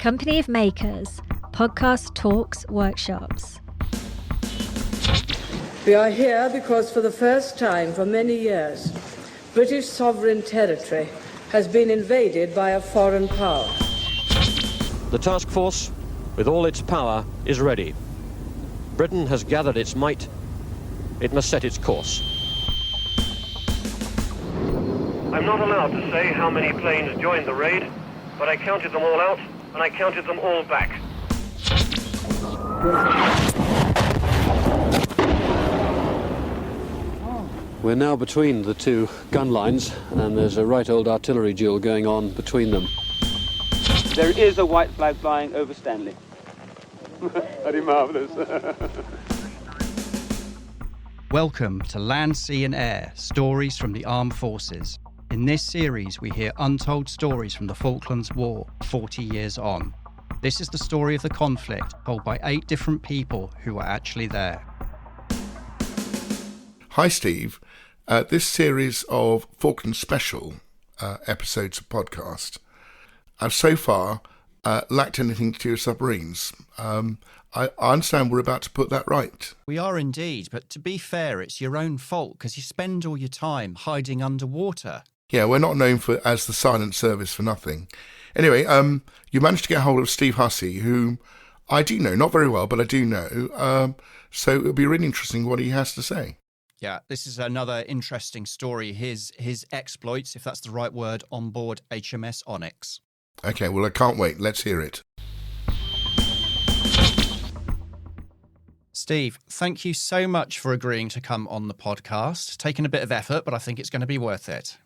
Company of Makers, podcast talks, workshops. We are here because for the first time for many years, British sovereign territory has been invaded by a foreign power. The task force, with all its power, is ready. Britain has gathered its might. It must set its course. I'm not allowed to say how many planes joined the raid, but I counted them all out, and I counted them all back. We're now between the two gun lines, and there's a right old artillery duel going on between them. There is a white flag flying over Stanley. Very marvellous. Welcome to Land, Sea and Air, Stories from the Armed Forces. In this series, we hear untold stories from the Falklands War, 40 years on. This is the story of the conflict, told by 8 different people who were actually there. Hi Steve, this series of Falkland Special episodes of podcast have so far lacked anything to do with submarines. I understand we're about to put that right. We are indeed, but to be fair, it's your own fault because you spend all your time hiding underwater. Yeah, we're not known as the silent service for nothing. Anyway, you managed to get hold of Steve Hussey, whom I do know, not very well, but I do know. So it'll be really interesting what he has to say. Yeah, this is another interesting story. His exploits, if that's the right word, on board HMS Onyx. Okay, well, I can't wait. Let's hear it. Steve, thank you so much for agreeing to come on the podcast. Taken a bit of effort, but I think it's going to be worth it.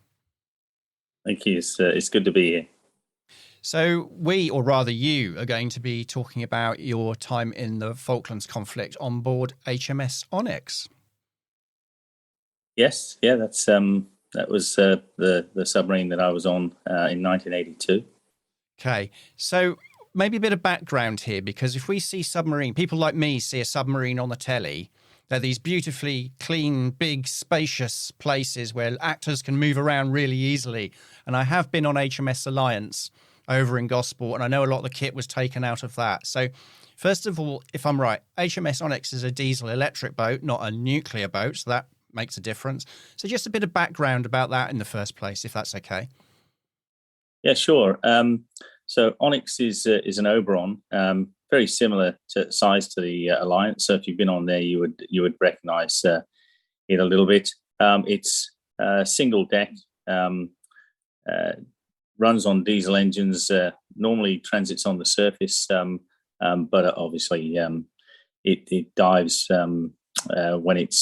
Thank you. It's good to be here. So we, or rather you, are going to be talking about your time in the Falklands conflict on board HMS Onyx. Yes, yeah, that was the submarine that I was on in 1982. Okay, so maybe a bit of background here, because if we see submarine, people like me see a submarine on the telly, they're these beautifully clean, big, spacious places where actors can move around really easily. And I have been on HMS Alliance over in Gosport, and I know a lot of the kit was taken out of that. So first of all, if I'm right, HMS Onyx is a diesel electric boat, not a nuclear boat, so that makes a difference. So just a bit of background about that in the first place, if that's okay. Yeah, sure. So Onyx is an Oberon, very similar to size to the Alliance. So if you've been on there, you would recognise it a little bit. It's single deck, runs on diesel engines. Normally transits on the surface, but obviously it dives when it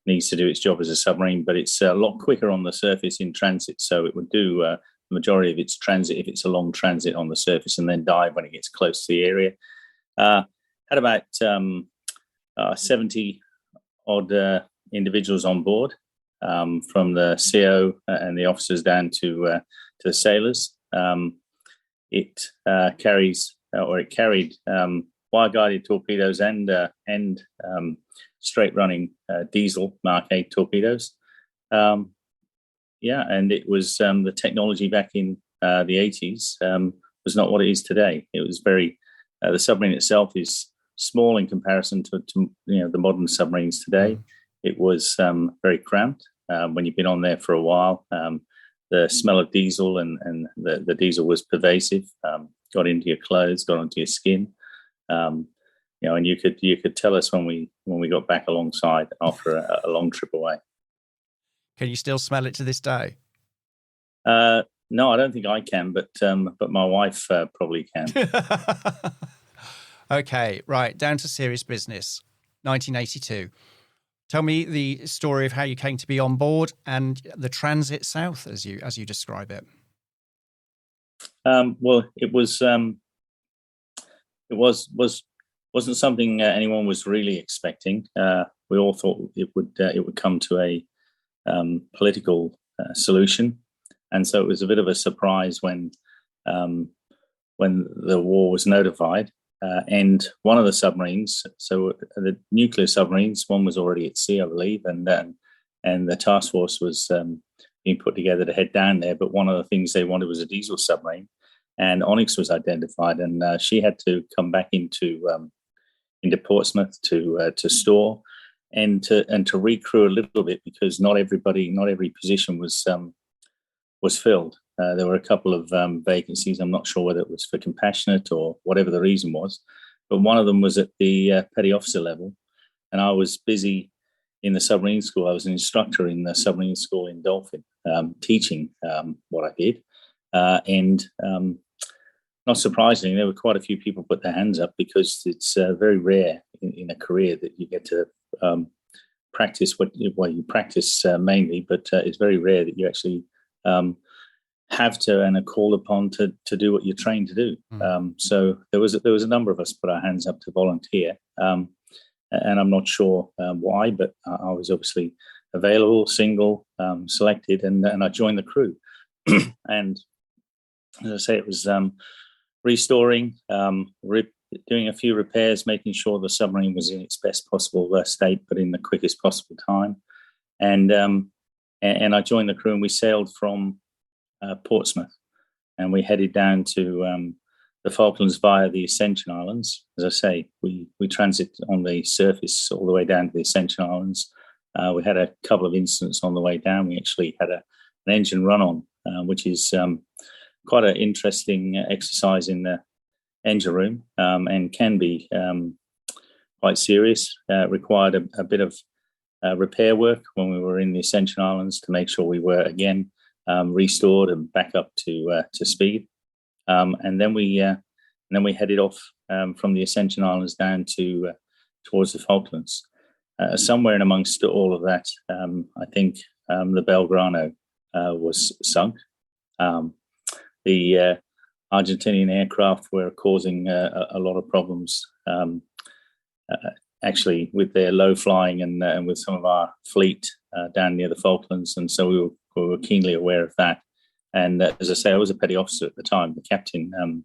needs to do its job as a submarine. But it's a lot quicker on the surface in transit, so it would do the majority of its transit if it's a long transit on the surface, and then dive when it gets close to the area. Had about 70 odd individuals on board, from the CO and the officers down to the sailors. It carried wire-guided torpedoes and straight-running diesel Mark 8 torpedoes. And it was the technology back in the 80s was not what it is today. It was very the submarine itself is small in comparison to the modern submarines today. It was very cramped. When you've been on there for a while, the smell of diesel and the diesel was pervasive. Got into your clothes, got onto your skin. And you could tell us when we got back alongside after a long trip away. Can you still smell it to this day? No, I don't think I can, but my wife probably can. Okay, right, down to serious business. 1982. Tell me the story of how you came to be on board and the transit south, as you describe it. Well, it wasn't something anyone was really expecting. We all thought it would come to a political solution, and so it was a bit of a surprise when the war was notified. And one of the submarines, so the nuclear submarines, one was already at sea, I believe, and the task force was being put together to head down there. But one of the things they wanted was a diesel submarine, and Onyx was identified, and she had to come back into Portsmouth to store and to recrew a little bit, because not every position was filled. There were a couple of vacancies. I'm not sure whether it was for compassionate or whatever the reason was, but one of them was at the petty officer level, and I was busy in the submarine school. I was an instructor in the submarine school in Dolphin, teaching what I did, and not surprisingly, there were quite a few people put their hands up, because it's very rare in a career that you get to practice you practice mainly, but it's very rare that you actually have to and are called upon to do what you're trained to do. So there was a number of us put our hands up to volunteer, and I'm not sure why, but I was obviously available, single, selected, and I joined the crew. And as I say, it was restoring, doing a few repairs, making sure the submarine was in its best possible state, but in the quickest possible time. And I joined the crew, and we sailed from Portsmouth, and we headed down to the Falklands via the Ascension Islands. As I say, we transit on the surface all the way down to the Ascension Islands. We had a couple of incidents on the way down. We actually had an engine run-on, which is quite an interesting exercise in the engine room, and can be quite serious. Required a bit of repair work when we were in the Ascension Islands to make sure we were again restored and back up to speed. And then we headed off from the Ascension Islands down towards the Falklands. Somewhere in amongst all of that, I think the Belgrano was sunk. The Argentinian aircraft were causing a lot of problems, actually, with their low flying and with some of our fleet down near the Falklands, and so we were keenly aware of that. And as I say, I was a petty officer at the time. The captain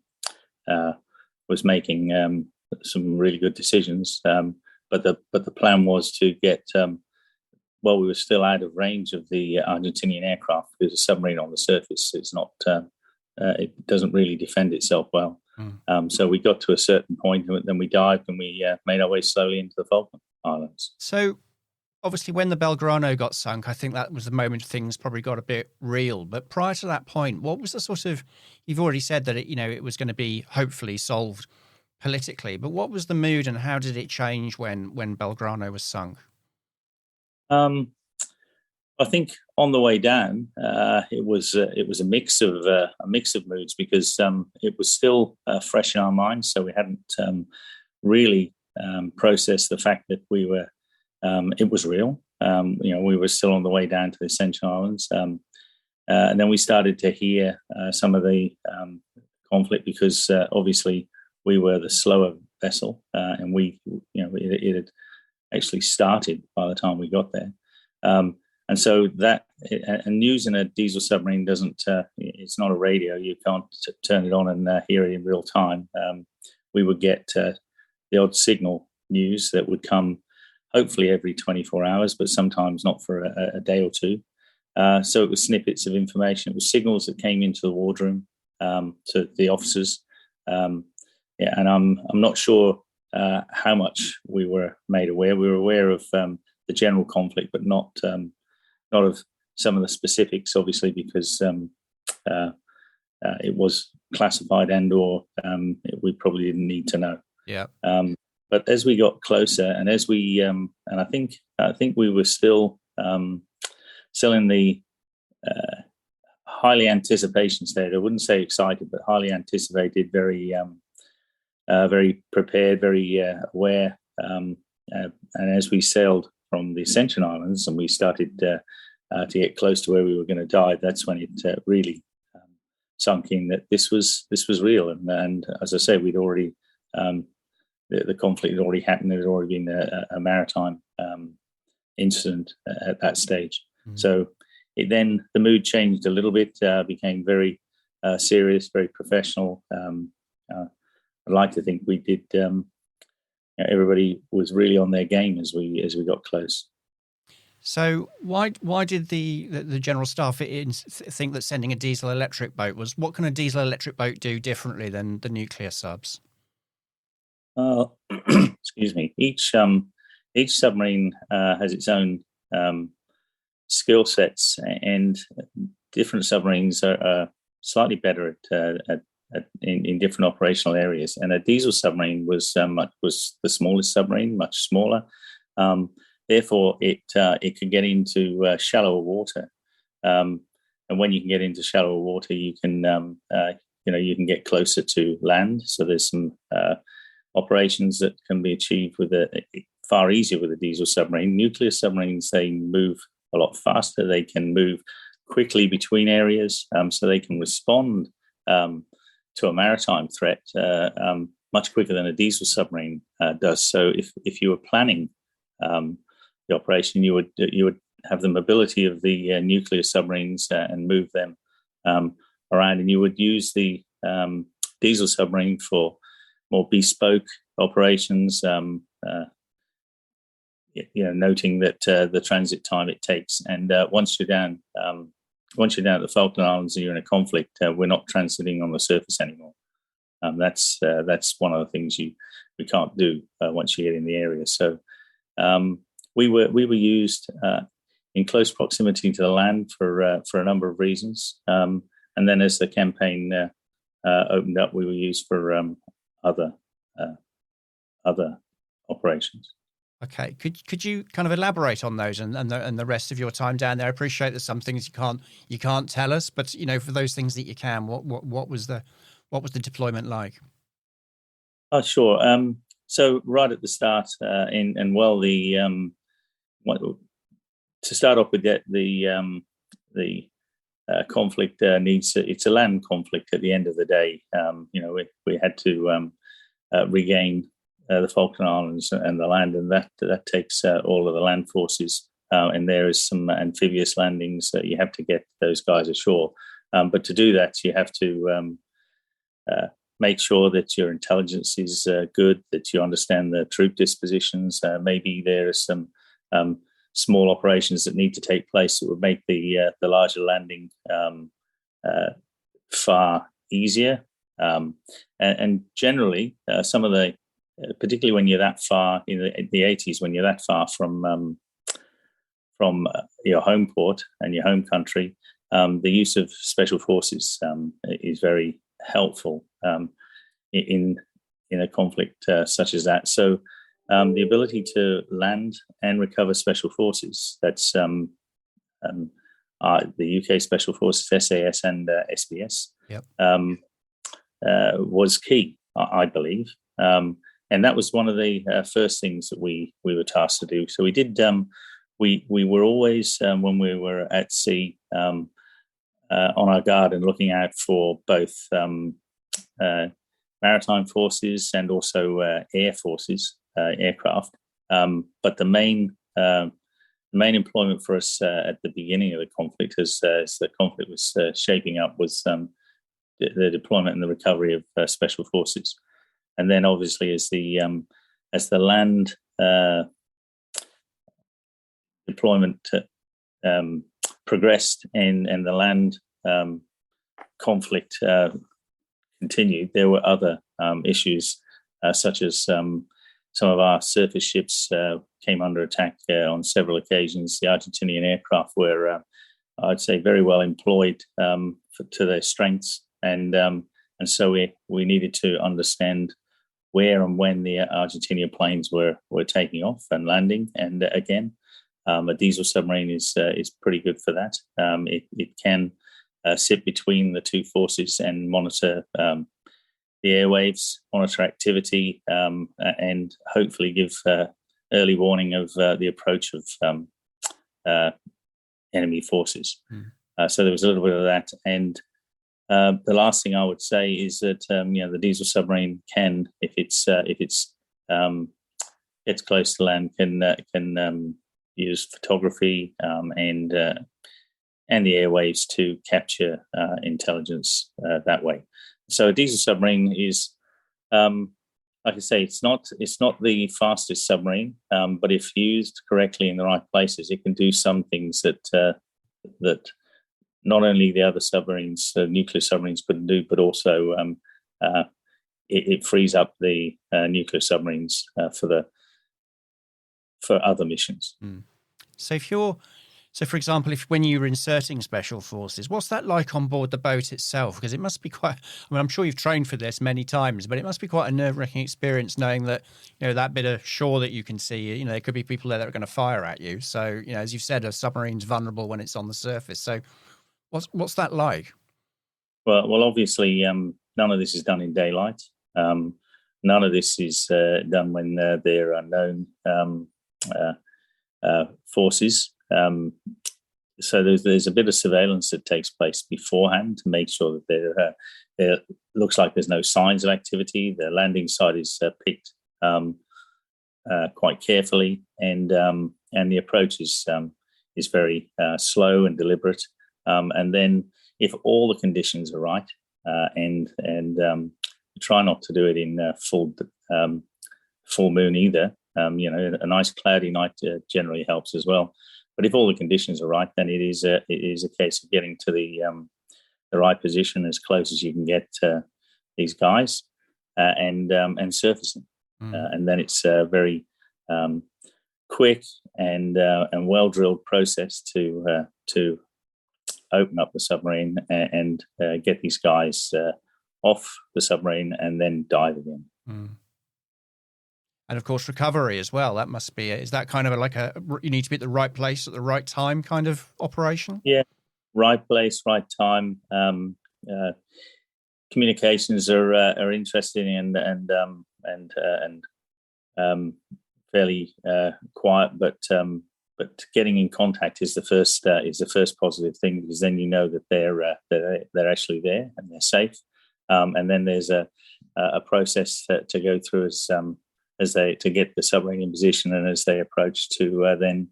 was making some really good decisions, but the plan was to get we were still out of range of the Argentinian aircraft, because a submarine on the surface is not. It doesn't really defend itself well. So we got to a certain point, and then we dived, and we made our way slowly into the Falkland Islands. So obviously when the Belgrano got sunk, I think that was the moment things probably got a bit real. But prior to that point, what was the sort of, you've already said that it was going to be hopefully solved politically, but what was the mood and how did it change when Belgrano was sunk? I think on the way down, it was a mix of moods, because it was still fresh in our minds. So we hadn't really processed the fact that we were. It was real. We were still on the way down to the Ascension Islands, and then we started to hear some of the conflict, because obviously we were the slower vessel, and it had actually started by the time we got there. And so that news in a diesel submarine doesn't. It's not a radio. You can't turn it on and hear it in real time. We would get the odd signal news that would come, hopefully every 24 hours, but sometimes not for a day or two. So it was snippets of information. It was signals that came into the wardroom to the officers. And I'm not sure how much we were made aware. We were aware of the general conflict, but not of some of the specifics, obviously, because it was classified and/or we probably didn't need to know. Yeah. But as we got closer, and as we, and I think we were still in the highly anticipation state. I wouldn't say excited, but highly anticipated, very prepared, very aware. And as we sailed from the Ascension Islands and we started to get close to where we were going to dive, that's when it really sunk in that this was real. And as I say, we'd already the conflict had already happened. There had already been a maritime incident at that stage. Mm-hmm. So the mood changed a little bit, became very serious, very professional. I'd like to think we did. Everybody was really on their game as we got close. So why did the general staff think that sending a diesel electric boat was, what can a diesel electric boat do differently than the nuclear subs? Excuse me. Each submarine has its own skill sets, and different submarines are slightly better in different operational areas. And a diesel submarine was the smallest submarine, much smaller. Therefore, it can get into shallower water, and when you can get into shallower water, you can you can get closer to land. So there's some operations that can be achieved far easier with a diesel submarine. Nuclear submarines, they move a lot faster. They can move quickly between areas, so they can respond to a maritime threat much quicker than a diesel submarine does. So if you were planning the operation, you would have the mobility of the nuclear submarines and move them around, and you would use the diesel submarine for more bespoke operations. Noting that the transit time it takes, and once you're down at the Falkland Islands and you're in a conflict, we're not transiting on the surface anymore. That's one of the things we can't do once you get in the area. So we were used in close proximity to the land for a number of reasons, and then as the campaign opened up, we were used for other operations. Okay, could you kind of elaborate on those and the rest of your time down there? I appreciate there's some things you can't tell us, but for those things that you can, what was the deployment like? Oh, sure. So right at the start, to start off with the conflict needs. It's a land conflict at the end of the day. We had to regain the Falkland Islands and the land, and that takes all of the land forces. And there is some amphibious landings that you have to get those guys ashore. But to do that, you have to make sure that your intelligence is good, that you understand the troop dispositions. Maybe there are some small operations that need to take place that would make the larger landing far easier. And generally, some of the particularly when you're that far in the 80s, when you're that far from your home port and your home country, the use of special forces is very helpful in a conflict such as that. So the ability to land and recover special forces, that's the UK Special Forces, SAS and SBS, yep. Was key, I believe. And that was one of the first things that we were tasked to do. So we did. We were always when we were at sea on our guard and looking out for both maritime forces and also air forces, aircraft. But the main employment for us at the beginning of the conflict, as the conflict was shaping up, was the deployment and the recovery of special forces. And then, obviously, as the land deployment progressed and the land conflict continued, there were other issues, such as some of our surface ships came under attack on several occasions. The Argentinian aircraft were, I'd say, very well employed to their strengths, and so we needed to understand where and when the Argentinian planes were taking off and landing. And again, a diesel submarine is pretty good for that. It can sit between the two forces and monitor the airwaves, monitor activity, and hopefully give early warning of the approach of enemy forces. So there was a little bit of that. And the last thing I would say is that the diesel submarine can, if it's gets close to land, can use photography and the airwaves to capture intelligence that way. So a diesel submarine is, I like I say, it's not the fastest submarine, but if used correctly in the right places, it can do some things that not only the other submarines, nuclear submarines, couldn't do, but also it frees up the nuclear submarines for other missions. So for example, if when you were inserting special forces, what's that like on board the boat itself? Because it must be quite, I mean, I'm sure you've trained for this many times, but it must be quite a nerve-wracking experience knowing that, that bit of shore that you can see, there could be people there that are going to fire at you. So, as you said, a submarine's vulnerable when it's on the surface. So what's that like? Well, obviously, none of this is done in daylight. None of this is done when there are known forces. So there's a bit of surveillance that takes place beforehand to make sure that there looks like there's no signs of activity. The landing site is picked quite carefully, and the approach is very slow and deliberate. And then, if all the conditions are right, and try not to do it in full moon either. A nice cloudy night generally helps as well. But if all the conditions are right, then it is a case of getting to the right position as close as you can get these guys and surfacing. And then it's a very quick and well drilled process to open up the submarine and get these guys off the submarine and then dive again. And of course, recovery as well. That must be, is that kind of you need to be at the right place at the right time kind of operation? Yeah, right place, right time. Communications are interesting and fairly quiet, but getting in contact is the first positive thing, because then you know that they're actually there and they're safe. And then there's a process to go through as they to get the submarine in position, and as they approach to then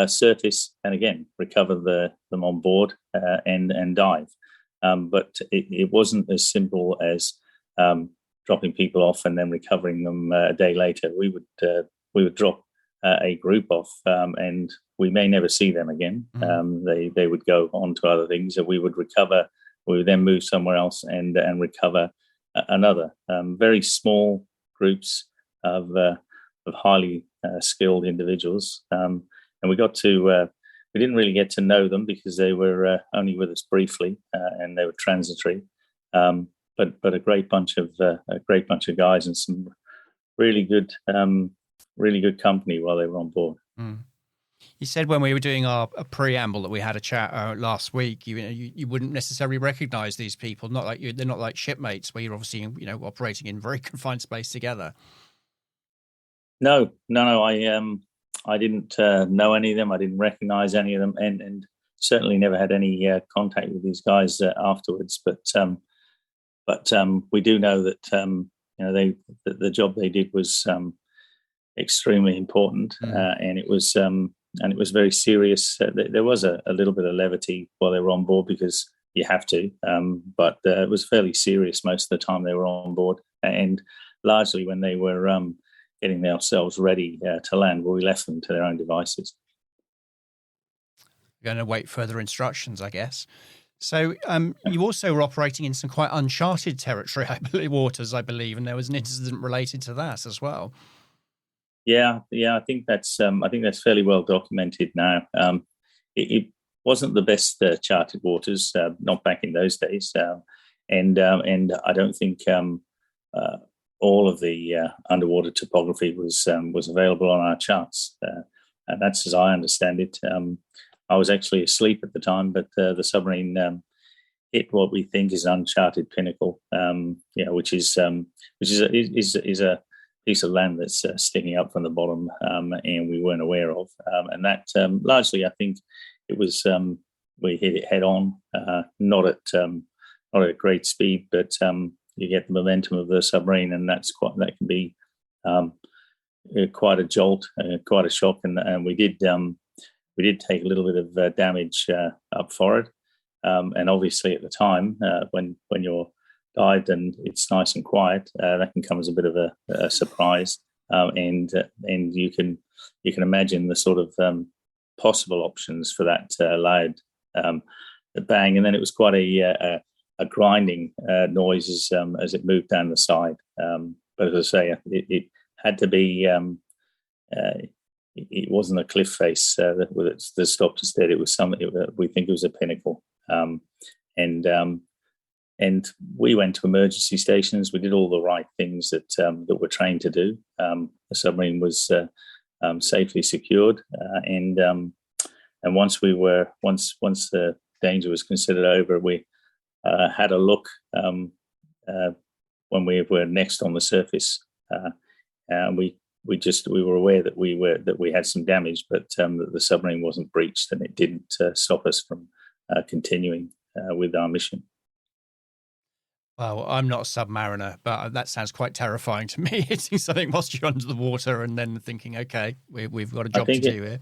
surface and again recover them on board and dive. But it wasn't as simple as dropping people off and then recovering them a day later. We would drop a group off, and we may never see them again. They would go on to other things, and we would recover. We would then move somewhere else and recover another. Very small groups of highly skilled individuals, and we got to. We didn't really get to know them because they were only with us briefly, and they were transitory. But a great bunch of guys and some really good company while they were on board. You said when we were doing a preamble that we had a chat last week, you wouldn't necessarily recognise these people. They're not like shipmates where you're obviously operating in very confined space together. No. I didn't know any of them. I didn't recognise any of them, and certainly never had any contact with these guys afterwards. But we do know that the job they did was extremely important, and it was very serious. There was a little bit of levity while they were on board because you have to, but it was fairly serious most of the time they were on board, and largely when they were getting themselves ready to land, we left them to their own devices. You're going to wait further instructions, I guess. So you also were operating in some quite uncharted territory, waters, I believe, and there was an incident related to that as well. Yeah, I think that's fairly well documented now. It wasn't the best charted waters, not back in those days, and I don't think all of the underwater topography was available on our charts, and that's as I understand it. I was actually asleep at the time, but the submarine hit what we think is an uncharted pinnacle, which is a piece of land that's sticking up from the bottom, and we weren't aware of, and that largely, I think, it was we hit it head on, not at great speed, but you get the momentum of the submarine, and that can be quite a jolt, quite a shock, and we did take a little bit of damage up forward, and obviously at the time when you're dived and it's nice and quiet, that can come as a bit of a surprise. And you can imagine the sort of possible options for that loud bang. And then it was quite a grinding noise as it moved down the side. But as I say, it had to be. It wasn't a cliff face that stopped us dead. It was we think it was a pinnacle. And we went to emergency stations. We did all the right things that we're trained to do. The submarine was safely secured, and once the danger was considered over, we had a look when we were next on the surface. We were aware that we had some damage, but that the submarine wasn't breached, and it didn't stop us from continuing with our mission. Well, I'm not a submariner, but that sounds quite terrifying to me. Hitting something whilst you're under the water and then thinking, okay, we've got a job to do here.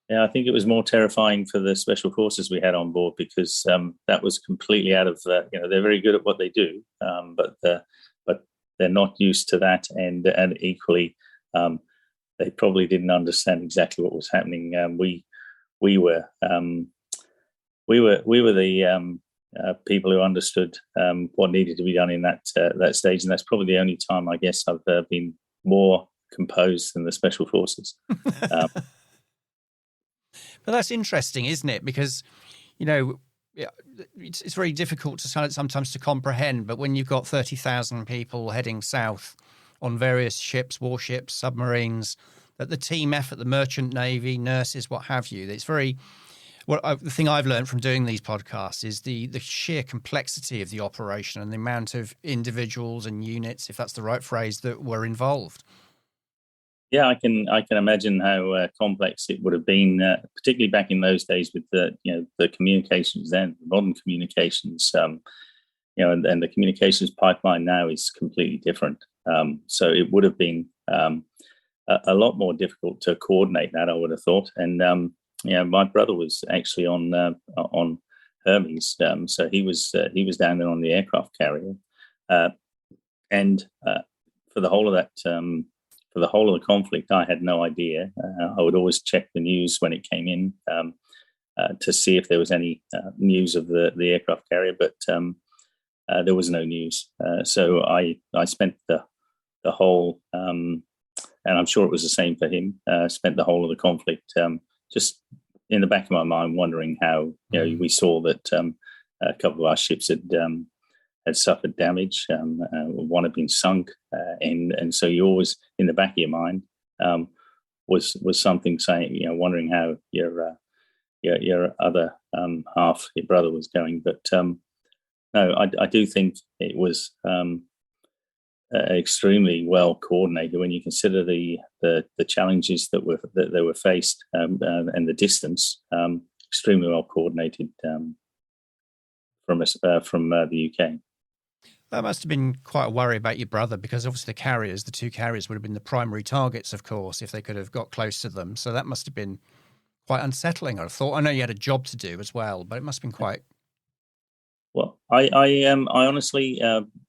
Yeah, I think it was more terrifying for the special forces we had on board, because that was completely out of they're very good at what they do, but they're not used to that, and equally they probably didn't understand exactly what was happening. We were the people who understood what needed to be done in that stage, and that's probably the only time I guess I've been more composed than the special forces. But that's interesting, isn't it? Because it's very difficult to sometimes to comprehend. But when you've got 30,000 people heading south on various ships, warships, submarines, that the team effort, the merchant navy, nurses, what have you, it's very. The thing I've learned from doing these podcasts is the sheer complexity of the operation and the amount of individuals and units, if that's the right phrase, that were involved. Yeah, I can imagine how complex it would have been, particularly back in those days with the communications then, the modern communications, and the communications pipeline now is completely different. So it would have been a lot more difficult to coordinate that, I would have thought. And my brother was actually on Hermes, so he was down there on the aircraft carrier, and for the whole of that. For the whole of the conflict, I had no idea. I would always check the news when it came in to see if there was any news of the aircraft carrier, but there was no news. So I spent the whole, and I'm sure it was the same for him, spent the whole of the conflict just in the back of my mind wondering how, we saw that a couple of our ships had suffered damage, one had been sunk, and so you always in the back of your mind was something saying, wondering how your other half, your brother, was going. But no, I do think it was extremely well coordinated when you consider the challenges that they were faced, and the distance. Extremely well coordinated from the UK. That must have been quite a worry about your brother, because obviously the two carriers would have been the primary targets, of course, if they could have got close to them. So that must have been quite unsettling, I thought. I know you had a job to do as well, but it must have been quite. Well, I honestly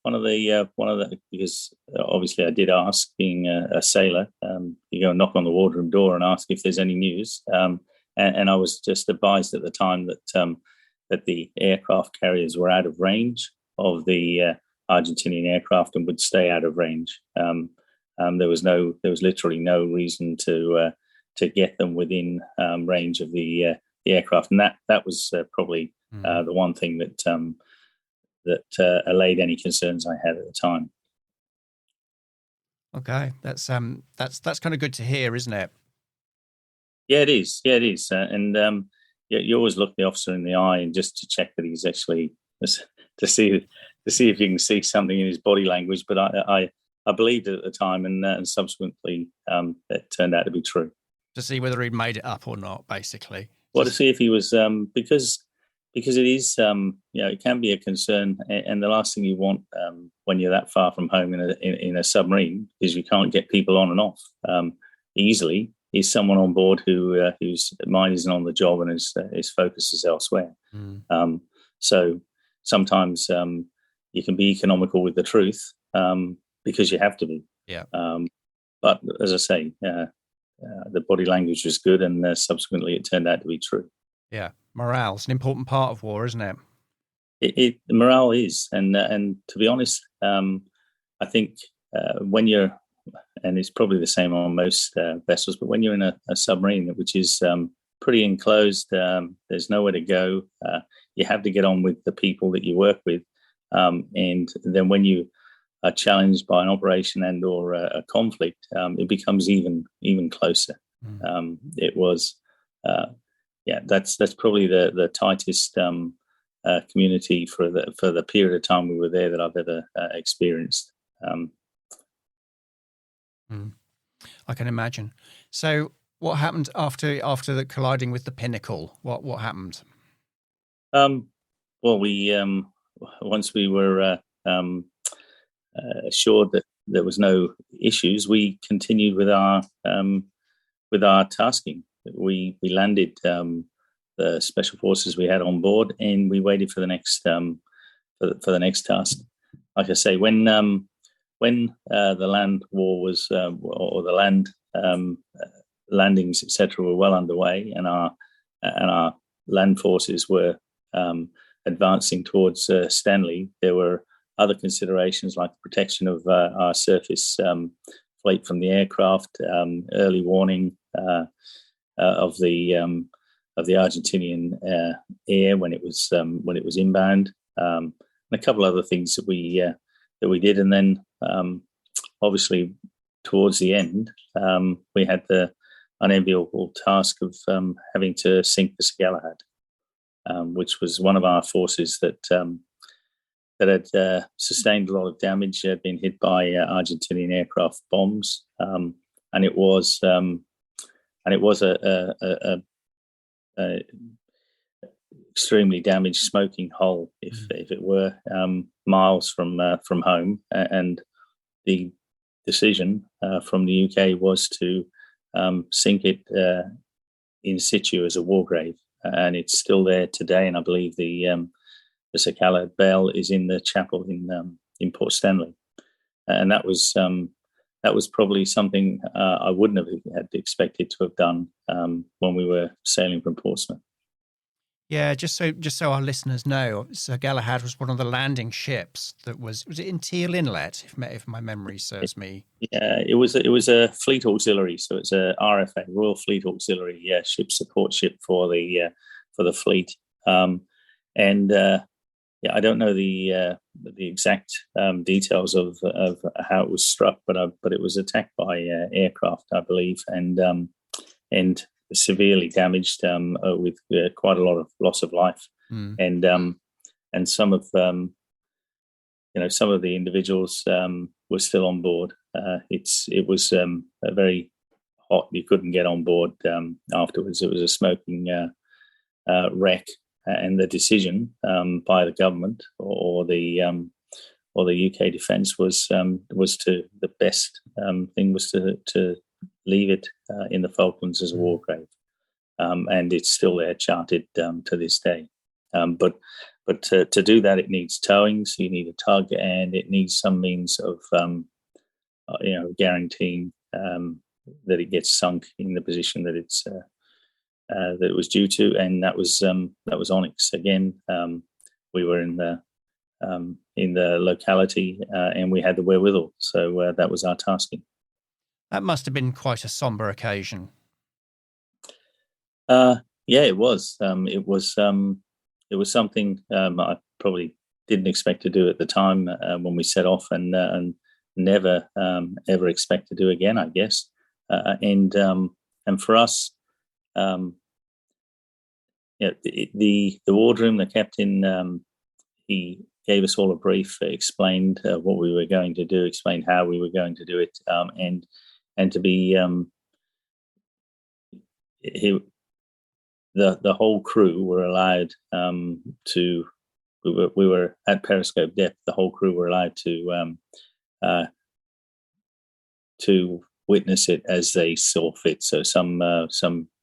one of the because obviously I did ask, being a sailor, you go and knock on the wardroom door and ask if there's any news, and I was just advised at the time that the aircraft carriers were out of range of the Argentinian aircraft and would stay out of range. There was literally no reason to get them within range of the aircraft, and that was probably the one thing that allayed any concerns I had at the time. Okay, that's kind of good to hear, isn't it? Yeah, it is. And you always look the officer in the eye and just to check that he's actually to see if you can see something in his body language. But I believed it at the time, and subsequently it turned out to be true. To see whether he'd made it up or not, basically. Well, to see if he was because it is it can be a concern, and the last thing you want when you're that far from home in a submarine is you can't get people on and off easily. Is someone on board whose mind isn't on the job and his focus is elsewhere. So sometimes you can be economical with the truth because you have to be. Yeah. But as I say, the body language was good, and subsequently it turned out to be true. Yeah, morale's an important part of war, isn't it? The morale is, and to be honest, I think when you're, and it's probably the same on most vessels, but when you're in a submarine, which is pretty enclosed, there's nowhere to go. You have to get on with the people that you work with, and then when you are challenged by an operation and or a conflict, it becomes even closer. It was, that's probably the tightest community for the period of time we were there that I've ever experienced. I can imagine. So, what happened after the colliding with the Pinnacle? What happened? Well, we once we were assured that there was no issues, we continued with our tasking. We landed the special forces we had on board, and we waited for the next for the next task. Like I say, when the land war was or the land landings, etc., were well underway, and our land forces were advancing towards Stanley, there were other considerations like protection of our surface fleet from the aircraft, early warning of the Argentinian air when it was inbound, and a couple other things that we did, and then obviously towards the end we had the unenviable task of having to sink the Sir Galahad, which was one of our forces that had sustained a lot of damage, had been hit by Argentinian aircraft bombs, and it was a extremely damaged, smoking hull, if it were, miles from home. And the decision from the UK was to sink it in situ as a war grave, and it's still there today. And I believe the Sir Galahad bell is in the chapel in Port Stanley, and that was probably something I wouldn't have had expected to have done when we were sailing from Portsmouth. Yeah, just so our listeners know, Sir Galahad was one of the landing ships that was it in Teal Inlet, if my memory serves me. Yeah, it was a fleet auxiliary, so it's a RFA, Royal Fleet Auxiliary, ship support ship for the fleet, and I don't know the exact details of how it was struck, but it was attacked by aircraft, I believe, and severely damaged with quite a lot of loss of life, and some of some of the individuals were still on board. It was very hot. You couldn't get on board afterwards. It was a smoking wreck, and the decision by the government or the UK Defence was to the best thing was to leave it in the Falklands as a war grave, and it's still there, charted to this day. But to do that, it needs towing, so you need a tug, and it needs some means of guaranteeing that it gets sunk in the position that it's that it was due to, and that was Onyx. Again, we were in the locality, and we had the wherewithal, so that was our tasking. That must have been quite a sombre occasion. Yeah, it was. It was something I probably didn't expect to do at the time when we set off, and never ever expect to do again, I guess. And for us, the wardroom, the captain, he gave us all a brief, explained what we were going to do, explained how we were going to do it, and to be the whole crew were allowed to. We were at periscope depth. The whole crew were allowed to witness it as they saw fit. So some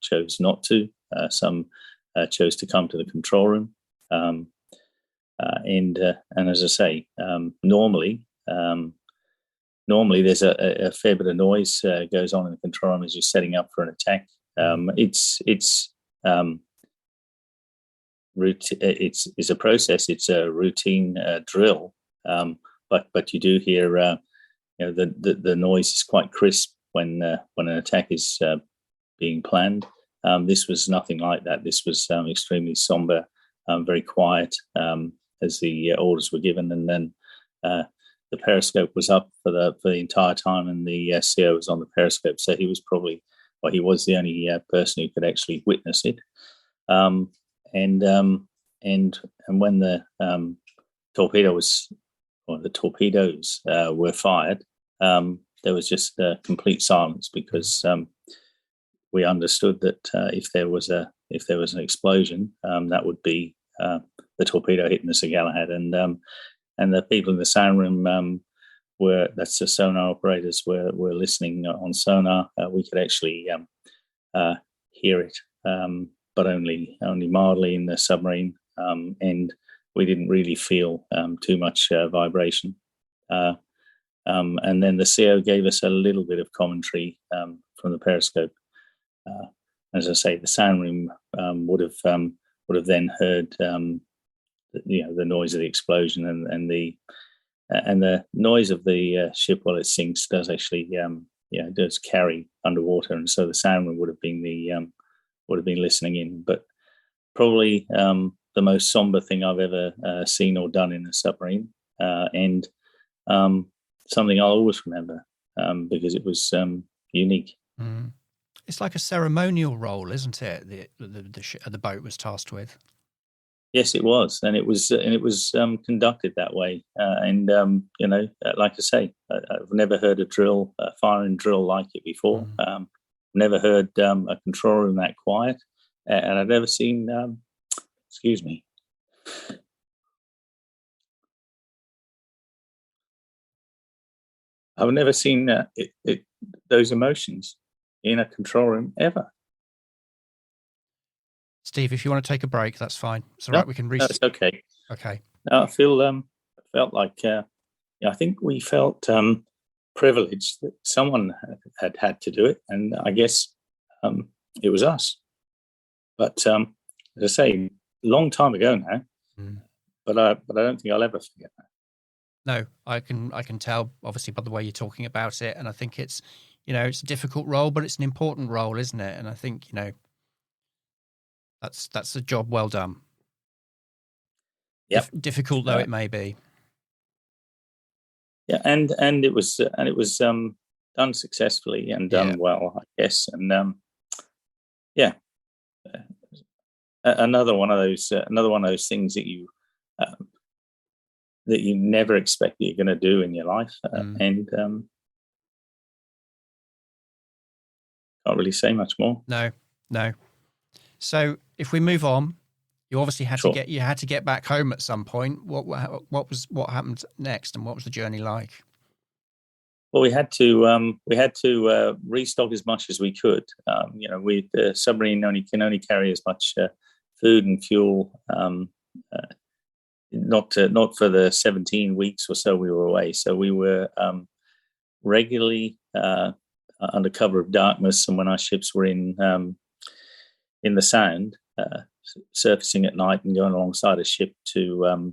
chose not to. Some chose to come to the control room, and as I say, normally there's a fair bit of noise goes on in the control room as you're setting up for an attack. It's a process. It's a routine drill, but you do hear the noise is quite crisp when an attack is being planned. This was nothing like that. This was extremely somber, very quiet as the orders were given, and then the periscope was up for the entire time, and the CO was on the periscope. So he was he was the only person who could actually witness it. And when the torpedoes were fired, there was just complete silence, because we understood that if there was an explosion, that would be the torpedo hitting the Sir Galahad, and the people in the sound room that's the sonar operators were listening on sonar. We could actually hear it, but only mildly in the submarine, and we didn't really feel too much vibration. And then the CO gave us a little bit of commentary from the periscope. As I say, the sound room would have then heard the noise of the explosion, and the noise of the ship while it sinks does actually does carry underwater, and so the sound room would have been listening in. But probably the most somber thing I've ever seen or done in a submarine, and something I'll always remember because it was unique. Mm. It's like a ceremonial role, isn't it? The boat was tasked with. Yes, it was, and it was conducted that way. And like I say, I've never heard a firing drill like it before. Never heard a control room that quiet, and I've never seen. Excuse me. I've never seen those emotions in a control room ever. Steve, if you want to take a break, that's fine. It's all right. We can reset. That's okay. Okay. No, I felt like I think we felt privileged that someone had to do it, and I guess it was us. But as I say, long time ago now. But I don't think I'll ever forget that. No, I can tell obviously by the way you're talking about it, and I think it's it's a difficult role, but it's an important role, isn't it? And I think that's a job well done. Yeah, difficult though it may be. Yeah, and it was done successfully and done well, I guess. And another one of those things that you never expect that you're going to do in your life, and can't really say much more. No. So if we move on, you obviously had to get back home at some point. What happened next, and what was the journey like? Well, we had to restock as much as we could. The submarine can only carry as much food and fuel. Not for the 17 weeks or so we were away. So we were regularly under cover of darkness, and when our ships were in the Sound, surfacing at night and going alongside a ship to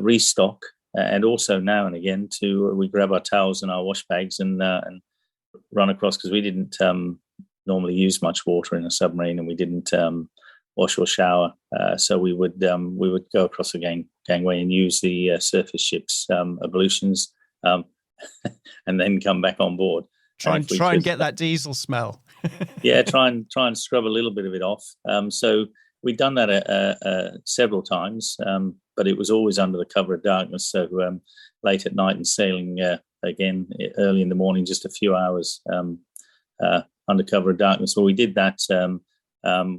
restock, and also now and again we grab our towels and our wash bags and run across, because we didn't normally use much water in a submarine, and we didn't wash or shower, so we would go across the gangway and use the surface ships' ablutions, and then come back on board. Try and get that diesel smell. Yeah, try and scrub a little bit of it off. So we'd done that several times, but it was always under the cover of darkness. So late at night and sailing again early in the morning, just a few hours under cover of darkness. Well, we did that.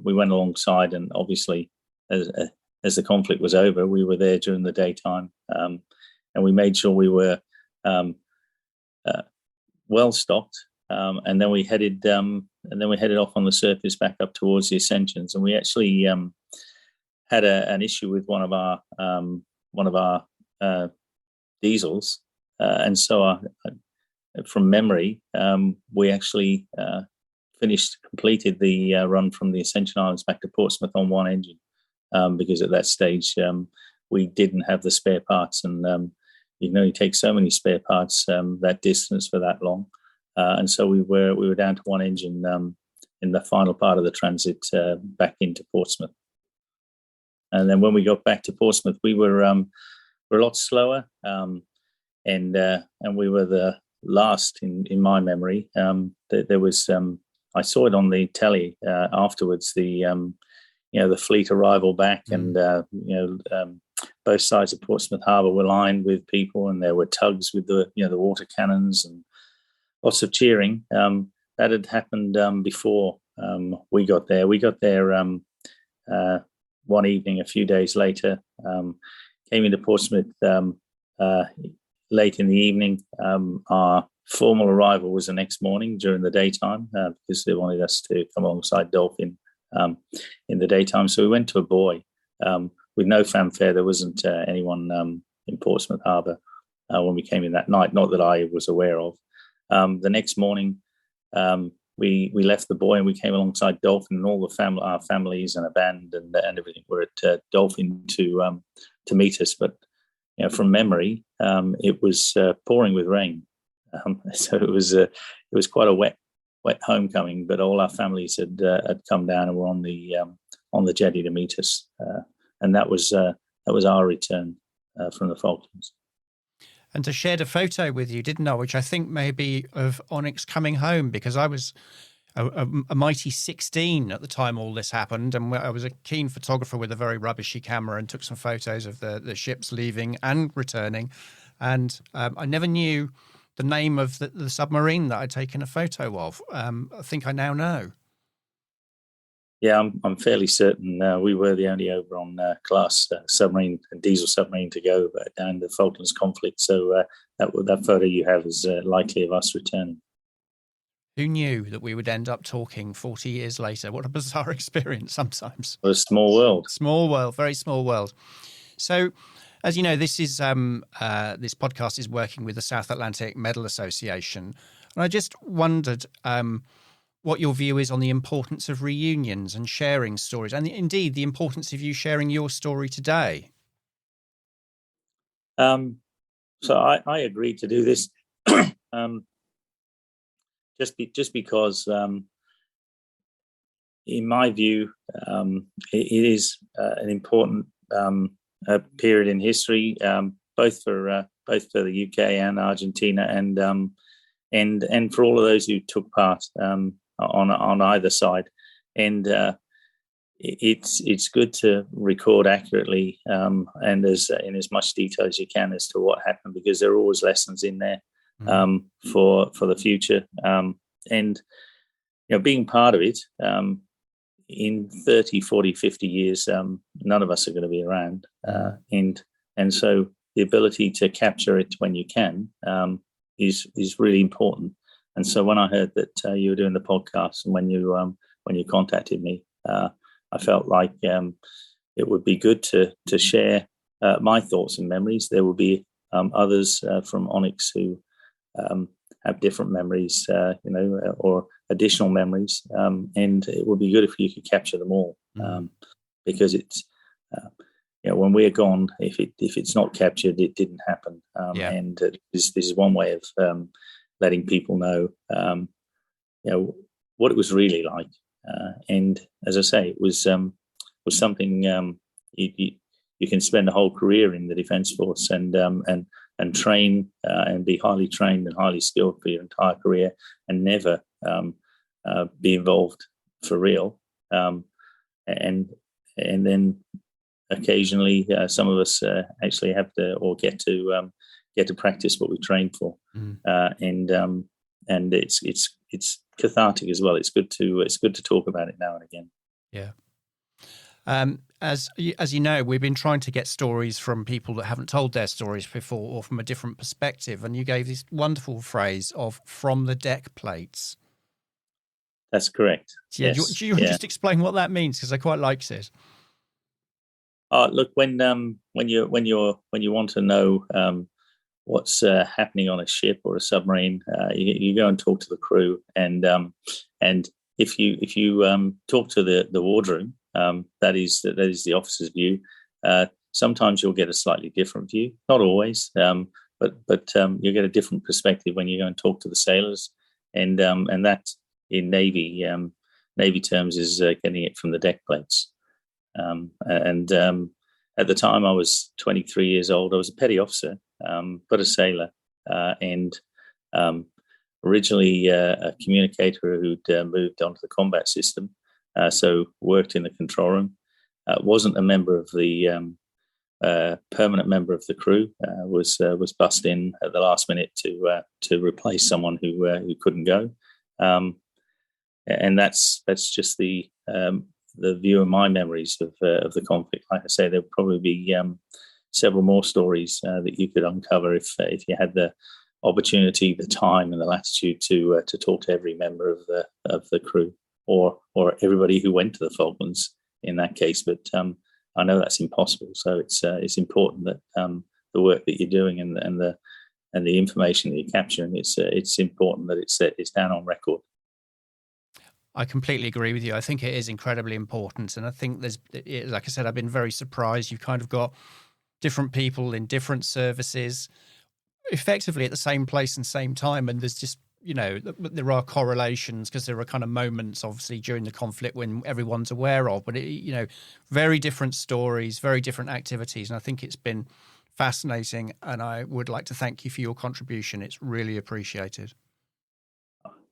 We went alongside, and obviously, as the conflict was over, we were there during the daytime, and we made sure we were well stocked. And then we headed off on the surface back up towards the Ascensions, and we actually had an issue with one of our diesels, and so from memory, we actually completed the run from the Ascension Islands back to Portsmouth on one engine, because at that stage we didn't have the spare parts, and you can only take so many spare parts that distance for that long, and so we were down to one engine in the final part of the transit back into Portsmouth. And then when we got back to Portsmouth, we were a lot slower, and we were the last in my memory. There was I saw it on the telly afterwards. The fleet arrival back, and both sides of Portsmouth Harbour were lined with people, and there were tugs with the water cannons and lots of cheering. That had happened before we got there. We got there one evening a few days later. Came into Portsmouth late in the evening. Our formal arrival was the next morning during the daytime, because they wanted us to come alongside Dolphin in the daytime. So we went to a buoy with no fanfare. There wasn't anyone in Portsmouth Harbour when we came in that night, not that I was aware of. The next morning, we left the buoy and we came alongside Dolphin, and all our families and a band and everything were at Dolphin to meet us. But from memory, it was pouring with rain, so it was quite a wet homecoming. But all our families had come down and were on the jetty to meet us, and that was our return from the Falklands. And to share a photo with you, didn't I? Which I think may be of Onyx coming home, because I was a mighty 16 at the time all this happened, and I was a keen photographer with a very rubbishy camera, and took some photos of the ships leaving and returning. And I never knew the name of the submarine that I'd taken a photo of. I think I now know. Yeah, I'm fairly certain we were the only over on class submarine and diesel submarine to go down the Falklands conflict. So that photo you have is likely of us returning. Who knew that we would end up talking 40 years later? What a bizarre experience sometimes. What a small world. Small world, very small world. So, as you know, this podcast is working with the South Atlantic Medal Association. And I just wondered what your view is on the importance of reunions and sharing stories, and indeed the importance of you sharing your story today. So I agreed to do this just because, in my view, it is an important period in history, both for the UK and Argentina, and for all of those who took part on either side. And it's good to record accurately and in as much detail as you can as to what happened, because there are always lessons in there for the future. And being part of it, in 30, 40, 50 years, none of us are going to be around. And so the ability to capture it when you can is really important. And so when I heard that you were doing the podcast, and when you contacted me, I felt like it would be good to share my thoughts and memories. There will be others from Onyx who have different memories, or additional memories, and it would be good if you could capture them all, because it's when we're gone, if it's not captured, it didn't happen. And this is one way of letting people know, what it was really like. And as I say, it was something you can spend a whole career in the Defence Force and train and be highly trained and highly skilled for your entire career, and never be involved for real. And then occasionally, some of us actually have to or get to practice what we trained for, and it's cathartic as well. It's good to talk about it now and again. Yeah. As you know, we've been trying to get stories from people that haven't told their stories before, or from a different perspective. And you gave this wonderful phrase of "from the deck plates." That's correct. Yeah. Yes. Do you just explain what that means? Because I quite liked it. Look, when you want to know what's happening on a ship or a submarine, you go and talk to the crew, and if you talk to the wardroom, that is the officer's view. Sometimes you'll get a slightly different view, not always, but you get a different perspective when you go and talk to the sailors, and that in Navy terms is getting it from the deck plates. At the time I was 23 years old. I was a petty officer, but a sailor, and originally a communicator who'd moved onto the combat system, so worked in the control room. Wasn't a member of the permanent member of the crew. Was bussed in at the last minute to replace someone who couldn't go, and that's just the view of my memories of the conflict. Like I say, there'll probably be several more stories that you could uncover if you had the opportunity, the time, and the latitude to talk to every member of the crew, or everybody who went to the Falklands in that case. But I know that's impossible. So it's important that the work that you're doing and the information that you're capturing, it's important that it's down on record. I completely agree with you. I think it is incredibly important. And I think like I said, I've been very surprised. You've kind of got different people in different services effectively at the same place and same time. And there's just, there are correlations because there are kind of moments, obviously, during the conflict when everyone's aware of, but, very different stories, very different activities. And I think it's been fascinating. And I would like to thank you for your contribution. It's really appreciated.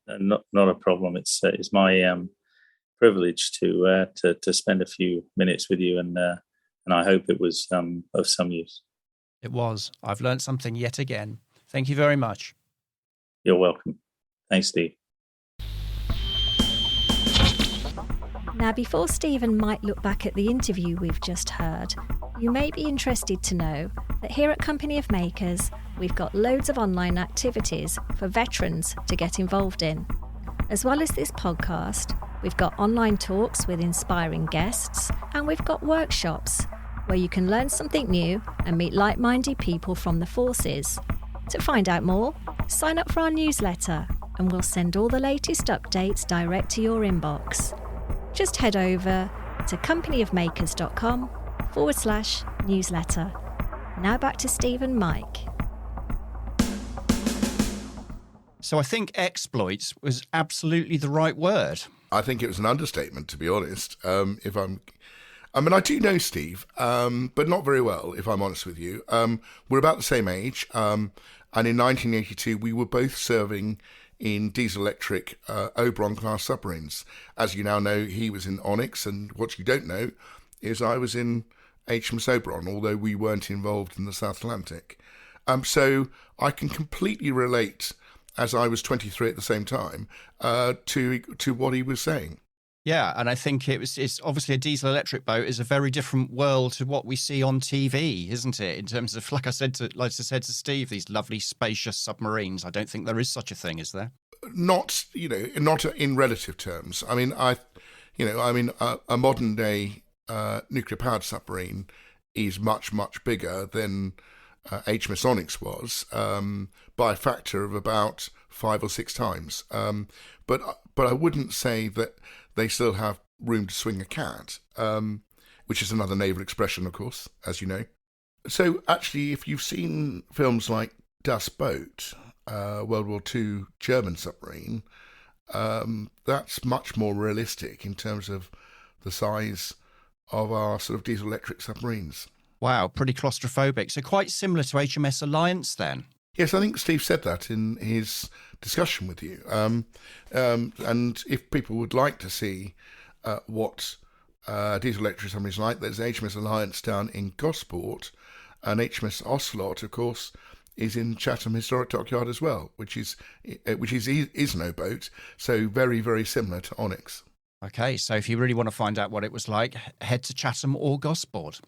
Not a problem. It's my privilege to spend a few minutes with you, and I hope it was of some use. It was. I've learned something yet again. Thank you very much. You're welcome. Thanks, Steve. Now, before Stephen might look back at the interview we've just heard, you may be interested to know that here at Company of Makers, we've got loads of online activities for veterans to get involved in. As well as this podcast, we've got online talks with inspiring guests, and we've got workshops where you can learn something new and meet like-minded people from the forces. To find out more, sign up for our newsletter, and we'll send all the latest updates direct to your inbox. Just head over to companyofmakers.com/newsletter. Now back to Steve and Mike. So I think exploits was absolutely the right word. I think it was an understatement, to be honest. I do know Steve, but not very well, if I'm honest with you. We're about the same age, and in 1982 we were both serving in diesel-electric Oberon-class submarines. As you now know, he was in Onyx, and what you don't know is I was in HMS Oberon, although we weren't involved in the South Atlantic. So I can completely relate, as I was 23 at the same time, to what he was saying. Yeah, and I think it's obviously a diesel-electric boat is a very different world to what we see on TV, isn't it? In terms of, like I said to Steve, these lovely spacious submarines. I don't think there is such a thing, is there? Not in relative terms. I mean, a modern-day nuclear-powered submarine is much, much bigger than HMS Onyx was by a factor of about 5 or 6 times. But I wouldn't say that they still have room to swing a cat, which is another naval expression, of course, as you know. So actually, if you've seen films like Das Boot, World War II German submarine, that's much more realistic in terms of the size of our sort of diesel-electric submarines. Wow, pretty claustrophobic. So quite similar to HMS Alliance then? Yes, I think Steve said that in his discussion with you. And if people would like to see what diesel-electric submarines like, there's HMS Alliance down in Gosport, and HMS Ocelot, of course, is in Chatham Historic Dockyard as well, which is no boat, so very, very similar to Onyx. Okay, so if you really want to find out what it was like, head to Chatham or Gosport.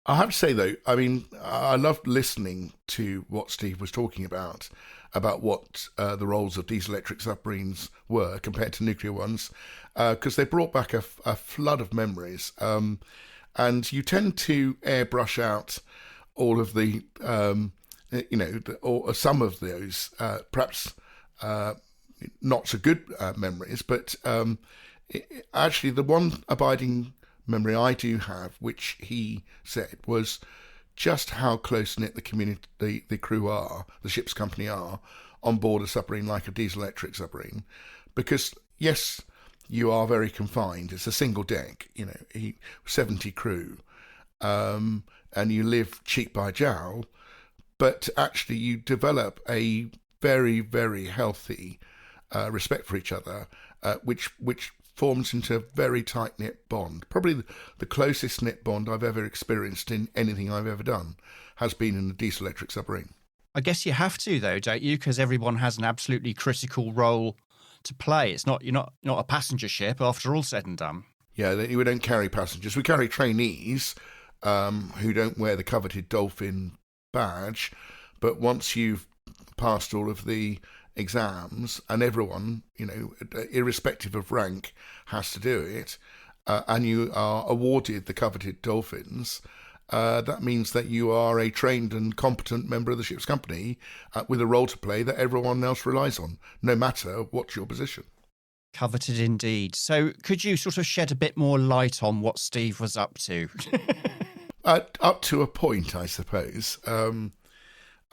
I have to say, though, I mean, I loved listening to what Steve was talking about what the roles of diesel-electric submarines were compared to nuclear ones, because they brought back a flood of memories. and you tend to airbrush out all of the, or some of those, perhaps not so good memories, but actually the one abiding memory I do have, which he said, was just how close-knit the community, the crew are, the ship's company are, on board a submarine like a diesel-electric submarine. Because, yes, you are very confined. It's a single deck, 70 crew, and you live cheek by jowl, but actually you develop a very, very healthy respect for each other, which forms into a very tight-knit bond. Probably the closest knit bond I've ever experienced in anything I've ever done has been in a diesel-electric submarine. I guess you have to, though, don't you? Because everyone has an absolutely critical role to play. It's not, you're not a passenger ship after all said and done. Yeah, we don't carry passengers. We carry trainees who don't wear the coveted dolphin badge, but once you've passed all of the exams, and everyone, irrespective of rank, has to do it, and you are awarded the coveted dolphins, that means that you are a trained and competent member of the ship's company with a role to play that everyone else relies on, no matter what's your position. Coveted indeed. So could you sort of shed a bit more light on what Steve was up to? Up to a point, I suppose. I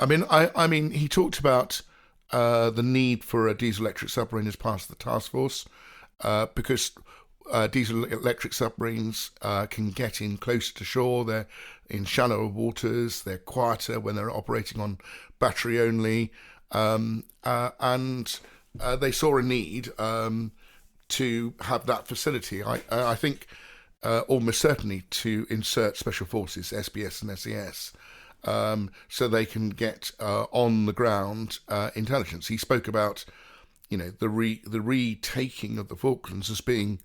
mean, he talked about the need for a diesel-electric submarine as part of the task force, because diesel-electric submarines can get in closer to shore. They're in shallower waters. They're quieter when they're operating on battery only, and they saw a need to have that facility. I think almost certainly to insert Special Forces, SBS and SES. So they can get on the ground intelligence. He spoke about, the retaking of the Falklands as being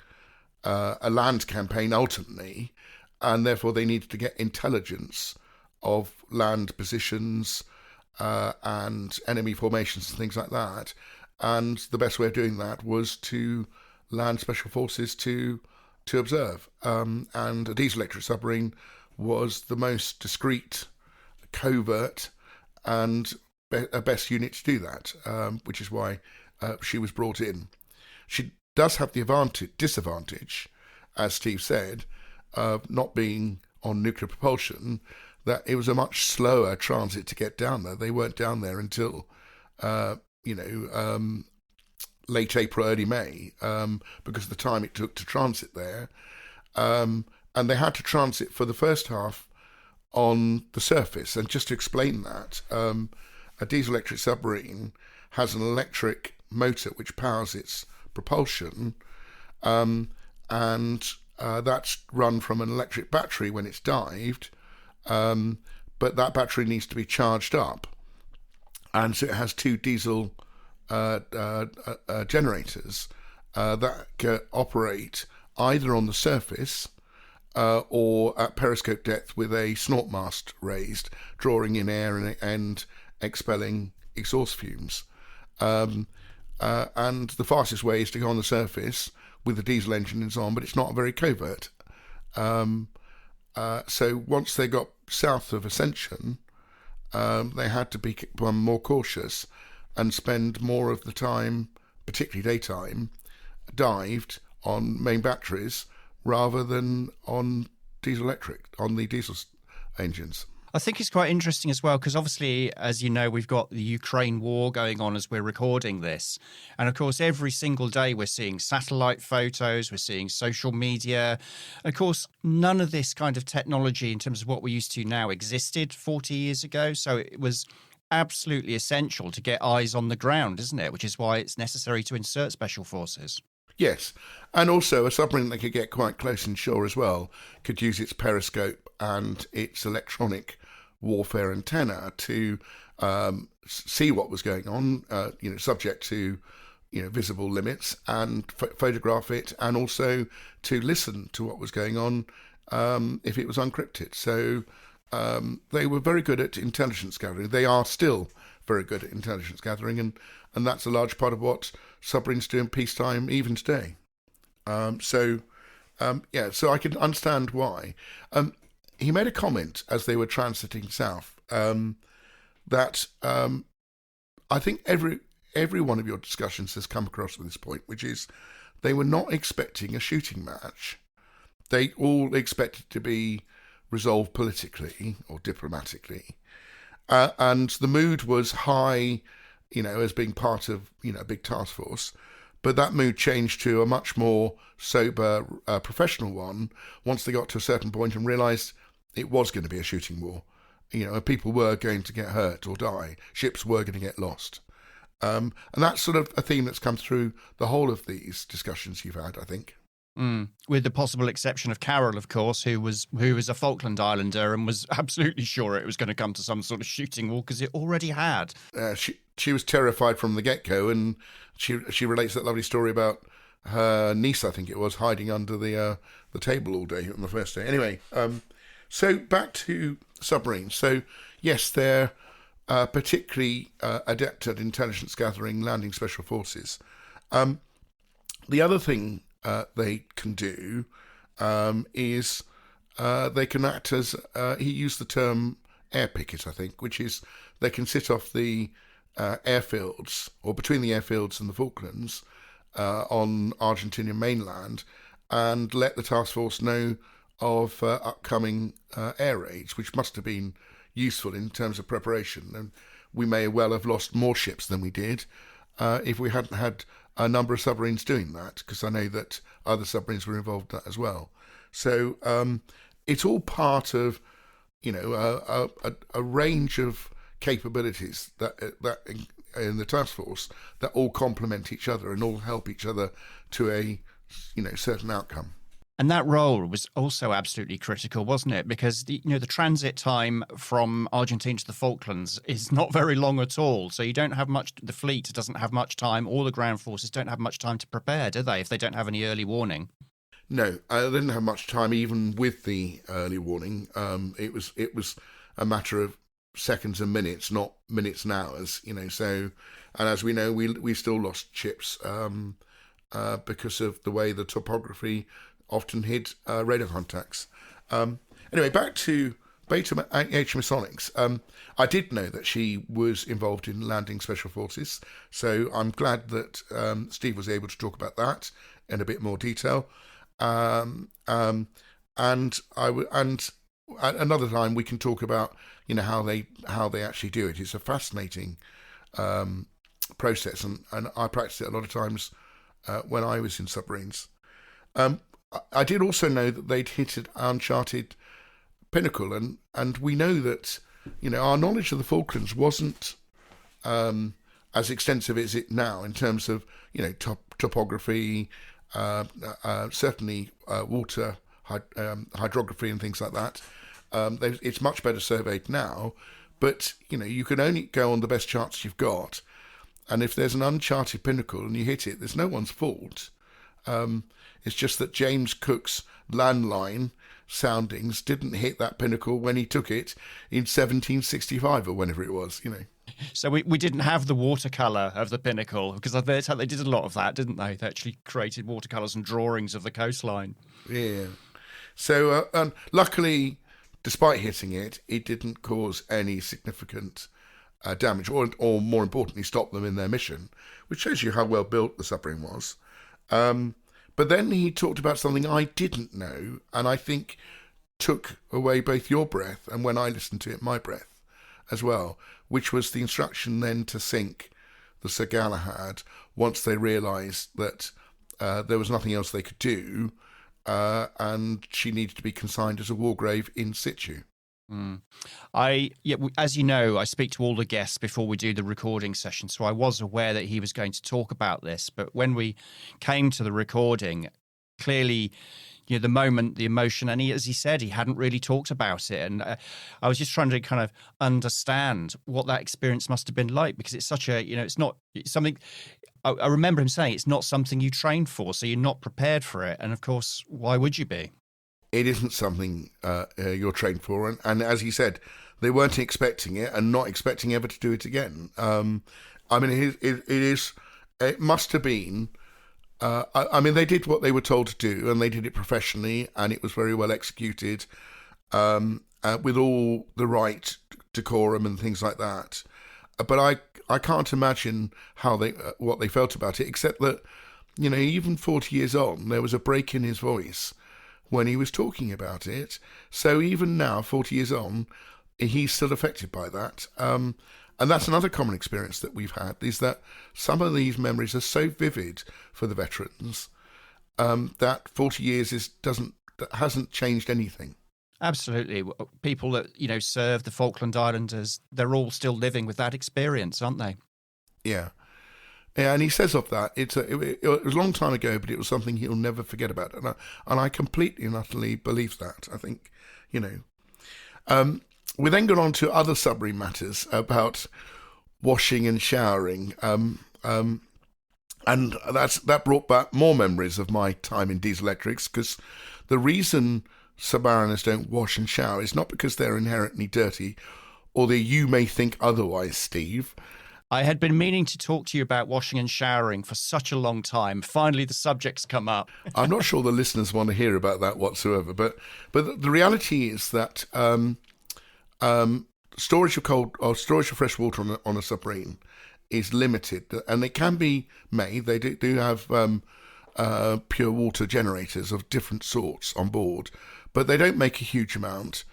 a land campaign ultimately, and therefore they needed to get intelligence of land positions and enemy formations and things like that. And the best way of doing that was to land Special Forces to observe. And a diesel-electric submarine was the most discreet, covert and best unit to do that, which is why she was brought in. She does have the disadvantage, as Steve said, of not being on nuclear propulsion, that it was a much slower transit to get down there. They weren't down there until late April, early May, because of the time it took to transit there, and they had to transit for the first half on the surface. And just to explain that, a diesel-electric submarine has an electric motor which powers its propulsion, and that's run from an electric battery when it's dived, but that battery needs to be charged up, and so it has two diesel generators that can operate either on the surface or at periscope depth with a snort mast raised, drawing in air and expelling exhaust fumes. And the fastest way is to go on the surface with the diesel engines on, but it's not very covert. So once they got south of Ascension, they had to become more cautious and spend more of the time, particularly daytime, dived on main batteries rather than on the diesel engines. I think it's quite interesting as well, because obviously, as you know, we've got the Ukraine war going on as we're recording this. And of course, every single day we're seeing satellite photos, we're seeing social media. Of course, none of this kind of technology in terms of what we're used to now existed 40 years ago. So it was absolutely essential to get eyes on the ground, isn't it? Which is why it's necessary to insert Special Forces. Yes, and also a submarine that could get quite close inshore as well could use its periscope and its electronic warfare antenna to see what was going on, subject to visible limits, and photograph it, and also to listen to what was going on if it was unencrypted. So they were very good at intelligence gathering. They are still very good at intelligence gathering, and that's a large part of what submarines do in peacetime, even today. So So I can understand why. He made a comment as they were transiting south that I think every one of your discussions has come across with this point, which is they were not expecting a shooting match. They all expected to be resolved politically or diplomatically. And the mood was high, as being part of, a big task force. But that mood changed to a much more sober, professional one once they got to a certain point and realised it was going to be a shooting war. And people were going to get hurt or die. Ships were going to get lost. And that's sort of a theme that's come through the whole of these discussions you've had, I think. With the possible exception of Carol, of course, who was a Falkland Islander and was absolutely sure it was going to come to some sort of shooting war because it already had. She was terrified from the get-go, and she relates that lovely story about her niece, I think it was, hiding under the table all day on the first day. Anyway, so back to submarines. So yes, they're particularly adept at intelligence gathering, landing special forces. The other thing they can do is they can act as, he used the term air picket, I think, which is they can sit off the airfields or between the airfields and the Falklands on Argentinian mainland and let the task force know of upcoming air raids, which must have been useful in terms of preparation. And we may well have lost more ships than we did if we hadn't had a number of submarines doing that, because I know that other submarines were involved in that as well. So it's all part of, a range of capabilities that in the task force that all complement each other and all help each other to a, certain outcome. And that role was also absolutely critical, wasn't it? Because the transit time from Argentina to the Falklands is not very long at all. So you don't have much. The fleet doesn't have much time. All the ground forces don't have much time to prepare, do they? If they don't have any early warning. No, they didn't have much time, even with the early warning. It was a matter of seconds and minutes, not minutes and hours. So, and as we know, we still lost ships because of the way the topography often hid radar contacts. Anyway, back to HMS Onyx. I did know that she was involved in landing special forces, so I'm glad that Steve was able to talk about that in a bit more detail. And another time we can talk about how they actually do it. It's a fascinating process, and I practiced it a lot of times when I was in submarines. I did also know that they'd hit an uncharted pinnacle, and we know that our knowledge of the Falklands wasn't as extensive as it now in terms of topography, certainly water hydrography and things like that. It's much better surveyed now, but you can only go on the best charts you've got, and if there's an uncharted pinnacle and you hit it, there's no one's fault. It's just that James Cook's landline soundings didn't hit that pinnacle when he took it in 1765 or whenever it was, So we didn't have the watercolour of the pinnacle, because they did a lot of that, didn't they? They actually created watercolours and drawings of the coastline. Yeah. So luckily, despite hitting it, it didn't cause any significant damage or more importantly, stop them in their mission, which shows you how well built the submarine was. But then he talked about something I didn't know, and I think took away both your breath and, when I listened to it, my breath as well, which was the instruction then to sink the Sir Galahad once they realised that there was nothing else they could do, and she needed to be consigned as a war grave in situ. As you know, I speak to all the guests before we do the recording session, so I was aware that he was going to talk about this. But when we came to the recording, clearly, the moment, the emotion, and as he said, he hadn't really talked about it. And I was just trying to kind of understand what that experience must have been like, because it's such a, it's something. I remember him saying it's not something you train for, so you're not prepared for it. And of course, why would you be? It isn't something you're trained for, and as he said, they weren't expecting it and not expecting ever to do it again. It must have been I mean, they did what they were told to do, and they did it professionally, and it was very well executed, with all the right decorum and things like that. But I can't imagine how what they felt about it, except that, you know, even 40 years on, there was a break in his voice when he was talking about it. So even now, 40 years on, he's still affected by that. And that's another common experience that we've had, is that some of these memories are so vivid for the veterans that 40 years hasn't changed anything. Absolutely. People that, you know, serve the Falkland Islanders, they're all still living with that experience, aren't they? Yeah. Yeah, and he says of that, it was a long time ago, but it was something he'll never forget about. And I completely and utterly believe that. I think, you know. We then got on to other submarine matters about washing and showering. And that brought back more memories of my time in diesel electrics, because the reason submariners don't wash and shower is not because they're inherently dirty, although you may think otherwise, Steve. I had been meaning to talk to you about washing and showering for such a long time. Finally, the subject's come up. I'm not sure the listeners want to hear about that whatsoever, but the reality is that storage of fresh water on a submarine is limited, and it can be made. They do have pure water generators of different sorts on board, but they don't make a huge amount.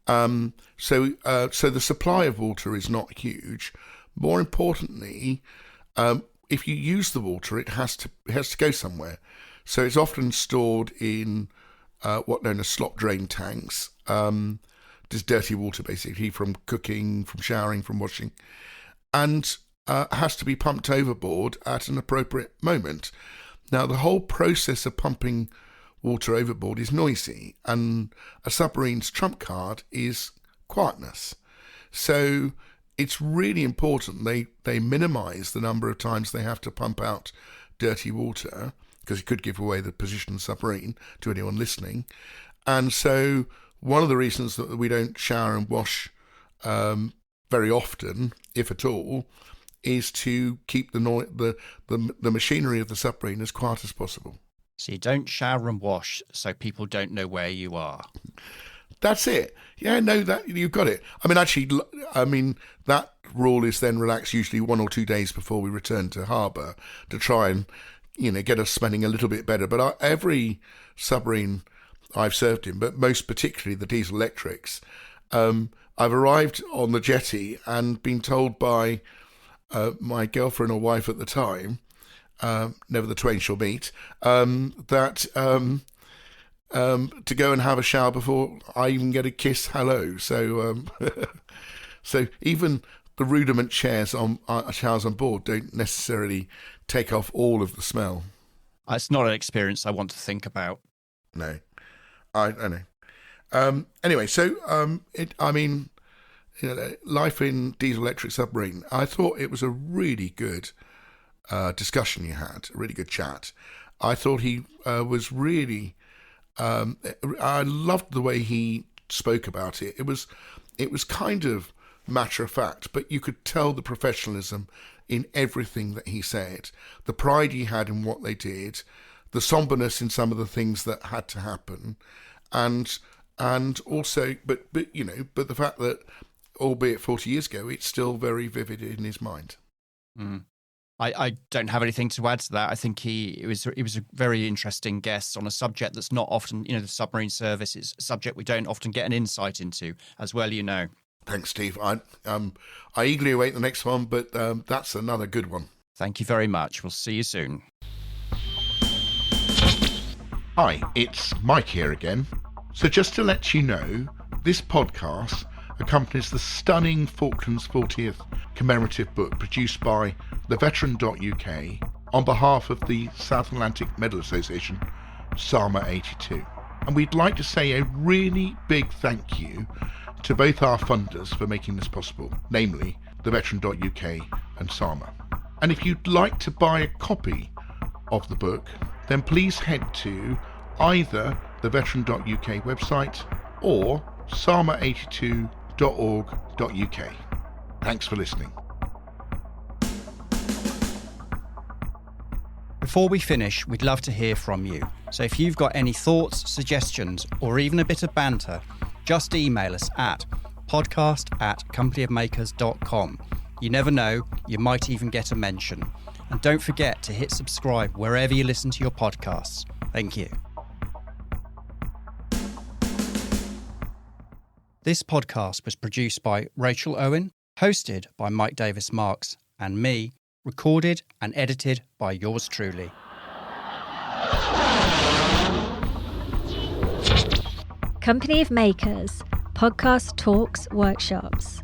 So the supply of water is not huge. More importantly, if you use the water, it has to go somewhere. So it's often stored in what known as slop drain tanks. Just dirty water, basically, from cooking, from showering, from washing, and has to be pumped overboard at an appropriate moment. Now, the whole process of pumping water overboard is noisy, and a submarine's trump card is quietness. So it's really important they minimise the number of times they have to pump out dirty water, because it could give away the position of the submarine to anyone listening. And so one of the reasons that we don't shower and wash very often, if at all, is to keep the machinery of the submarine as quiet as possible. So you don't shower and wash so people don't know where you are. That's it. Yeah, no, that you've got it. I mean, that rule is then relaxed usually 1 or 2 days before we return to harbour to try and, you know, get us smelling a little bit better. But every submarine I've served in, but most particularly the diesel electrics, I've arrived on the jetty and been told by my girlfriend or wife at the time, never the twain shall meet, that to go and have a shower before I even get a kiss hello. So so even the rudiment showers on board don't necessarily take off all of the smell. It's not an experience I want to think about. No, I know. Anyway, so life in diesel electric submarine. I thought it was a really good discussion you had, a really good chat. I thought he was really. I loved the way he spoke about it. It was kind of matter of fact, but you could tell the professionalism in everything that he said, the pride he had in what they did, the somberness in some of the things that had to happen, and also, but the fact that, albeit 40 years ago, it's still very vivid in his mind. Mm. I don't have anything to add to that. I think he was a very interesting guest on a subject that's not often, the submarine service is a subject we don't often get an insight into as well, Thanks, Steve. I eagerly await the next one, but that's another good one. Thank you very much. We'll see you soon. Hi, it's Mike here again. So just to let you know, this podcast accompanies the stunning Falklands 40th commemorative book produced by theveteran.uk on behalf of the South Atlantic Medal Association, SAMA 82. And we'd like to say a really big thank you to both our funders for making this possible, namely theveteran.uk and SAMA. And if you'd like to buy a copy of the book, then please head to either the veteran.uk website or sama82.org.uk. Thanks for listening. Before we finish, we'd love to hear from you. So if you've got any thoughts, suggestions, or even a bit of banter, just email us at podcast@companyofmakers.com. You never know, you might even get a mention. And don't forget to hit subscribe wherever you listen to your podcasts. Thank you. This podcast was produced by Rachel Owen, hosted by Mike Davis Marks, and me, recorded and edited by yours truly. Company of Makers, podcast talks, workshops.